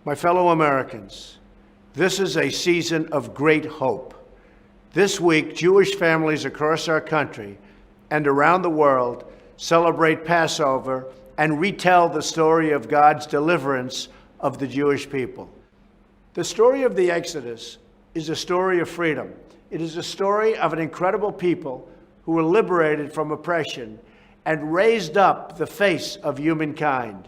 My fellow Americans, this is a season of great hope. This week, Jewish families across our country and around the world celebrate Passover and retell the story of God's deliverance of the Jewish people. The story of the Exodus is a story of freedom. It is a story of an incredible people who were liberated from oppression and raised up the face of humankind.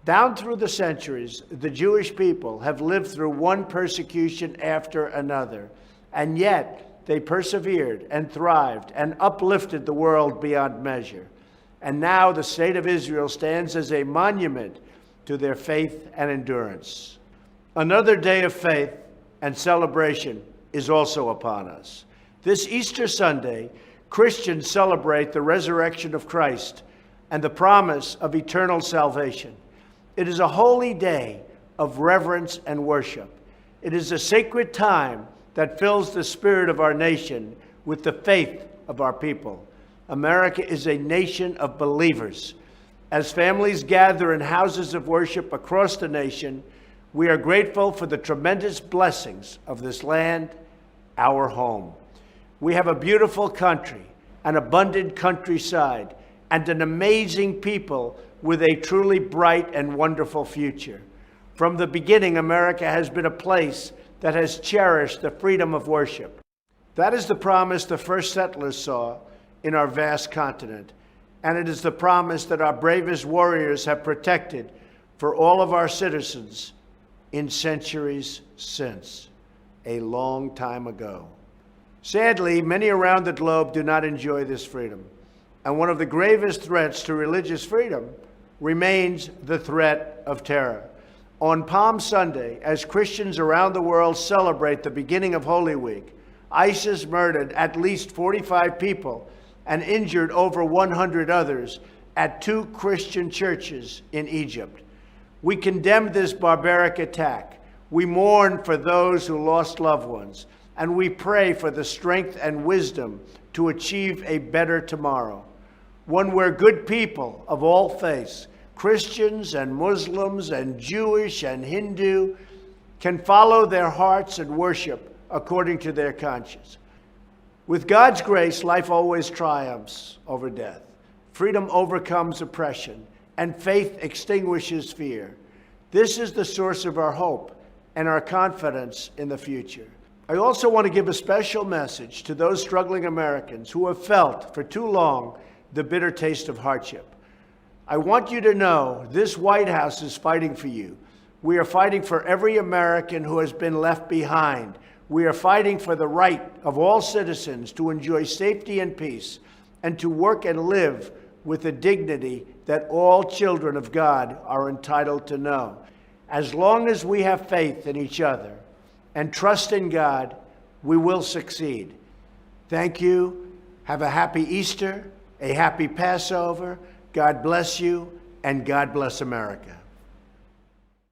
Down through the centuries, the Jewish people have lived through one persecution after another, and yet they persevered and thrived and uplifted the world beyond measure. And now the state of Israel stands as a monument to their faith and endurance. Another day of faith and celebration is also upon us. This Easter Sunday, Christians celebrate the resurrection of Christ and the promise of eternal salvation. It is a holy day of reverence and worship. It is a sacred time that fills the spirit of our nation with the faith of our people. America is a nation of believers. As families gather in houses of worship across the nation, we are grateful for the tremendous blessings of this land, our home. We have a beautiful country, an abundant countryside, and an amazing people with a truly bright and wonderful future. From the beginning, America has been a place that has cherished the freedom of worship. That is the promise the first settlers saw in our vast continent, and it is the promise that our bravest warriors have protected for all of our citizens in centuries since, a long time ago. Sadly, many around the globe do not enjoy this freedom, and one of the gravest threats to religious freedom remains the threat of terror. On Palm Sunday, as Christians around the world celebrate the beginning of Holy Week, ISIS murdered at least 45 people and injured over 100 others at 2 Christian churches in Egypt. We condemn this barbaric attack. We mourn for those who lost loved ones, and we pray for the strength and wisdom to achieve a better tomorrow, one where good people of all faiths, Christians and Muslims and Jewish and Hindu, can follow their hearts and worship according to their conscience. With God's grace, life always triumphs over death. Freedom overcomes oppression, and faith extinguishes fear. This is the source of our hope and our confidence in the future. I also want to give a special message to those struggling Americans who have felt for too long the bitter taste of hardship. I want you to know this White House is fighting for you. We are fighting for every American who has been left behind. We are fighting for the right of all citizens to enjoy safety and peace and to work and live with the dignity that all children of God are entitled to know. As long as we have faith in each other and trust in God, we will succeed. Thank you. Have a happy Easter, a happy Passover. God bless you, and God bless America.